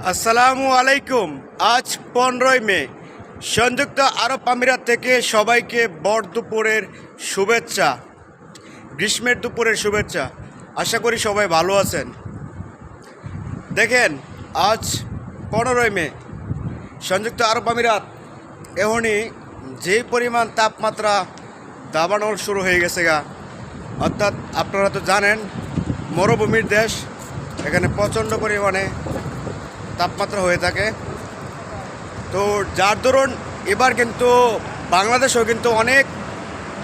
আসসালামু আলাইকুম। আজ 15ই মে। সংযুক্ত আরব আমিরাত থেকে সবাইকে বড় দুপুরের শুভেচ্ছা, গ্রীষ্মের দুপুরের শুভেচ্ছা। আশা করি সবাই ভালো আছেন। দেখেন, আজ 15ই মে, সংযুক্ত আরব আমিরাত এখনই যে পরিমাণ তাপমাত্রা দাবানো শুরু হয়ে গেছে গা, অর্থাৎ আপনারা তো জানেন মরুভূমির দেশ, এখানে প্রচণ্ড পরিমাণে তাপমাত্রা হয়ে থাকে। তো যার দরুন এবার কিন্তু বাংলাদেশেও কিন্তু অনেক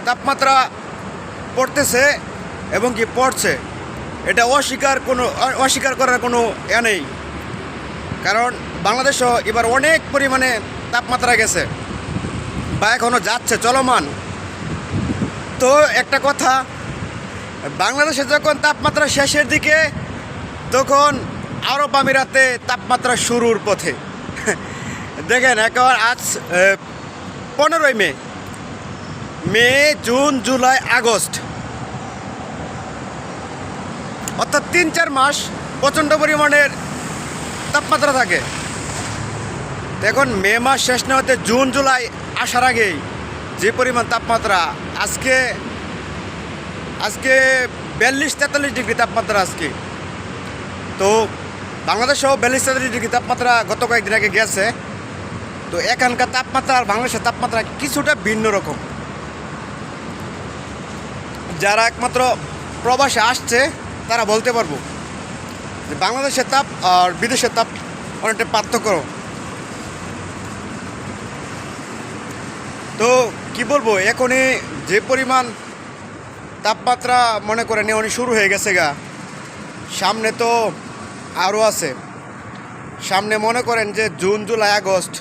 তাপমাত্রা পড়তেছে এবং কি পড়ছে, এটা অস্বীকার করার কোনো নেই। কারণ বাংলাদেশও এবার অনেক পরিমাণে তাপমাত্রা গেছে বা এখনও যাচ্ছে, চলমান। তো একটা কথা, বাংলাদেশে যখন তাপমাত্রা শেষের দিকে, তখন আরব আমিরাতে তাপমাত্রা শুরুর পথে। দেখেন, এখন আজ 15ই মে, জুন, জুলাই, আগস্ট, অর্থাৎ 3-4 মাস প্রচণ্ড পরিমাণের তাপমাত্রা থাকে। এখন মে মাস শেষ না হতে জুন, জুলাই আসার আগেই যে পরিমাণ তাপমাত্রা, আজকে 42-43 ডিগ্রি তাপমাত্রা আজকে। তো বাংলাদেশেও 42-43 ডিগ্রি তাপমাত্রা গত কয়েকদিন আগে গেছে। তো এখানকার তাপমাত্রা আর বাংলাদেশের তাপমাত্রা কিছুটা ভিন্ন রকম। যারা একমাত্র প্রবাসে আসছে তারা বলতে পারবো যে বাংলাদেশের তাপ আর বিদেশের তাপ অনেকটা পার্থক্য। তো কি বলবো, এখনই যে পরিমাণ তাপমাত্রা মনে করেন এখনই শুরু হয়ে গেছে গা, সামনে তো আরও আছে। সামনে মনে করেন যে জুন, জুলাই, আগস্ট,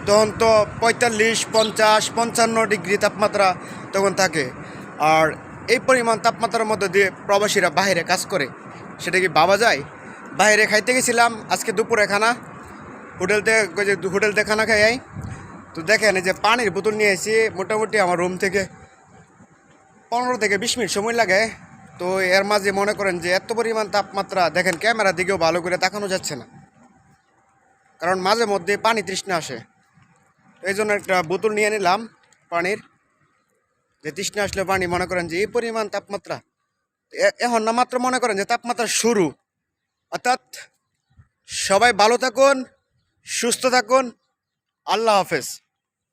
তখন তো 45, 50, 55 ডিগ্রি তাপমাত্রা তখন থাকে। আর এই পরিমাণ তাপমাত্রার মধ্যে দিয়ে প্রবাসীরা বাইরে কাজ করে, সেটা কি ভাবা যায়? বাইরে খাইতে গেছিলাম আজকে দুপুরে খানা, হোটেল থেকে খানা খাই। তো দেখেন, এই যে পানির বোতল নিয়ে এসেছি, মোটামুটি আমার রুম থেকে 15 থেকে 20 মিনিট সময় লাগে। তো এর মাঝে মনে করেন যে এত পরিমাণ তাপমাত্রা, দেখেন ক্যামেরার দিকেও ভালো করে তাকানো যাচ্ছে না, কারণ মাঝে মধ্যে পানি তৃষ্ণা আসে। এই জন্য একটা বোতল নিয়ে নিলাম পানির, যে তৃষ্ণা আসলে পানি, মনে করেন যে এই পরিমাণ তাপমাত্রা এখন না মাত্র মনে করেন যে তাপমাত্রা শুরু। অর্থাৎ সবাই ভালো থাকুন, সুস্থ থাকুন, আল্লাহ হাফেজ।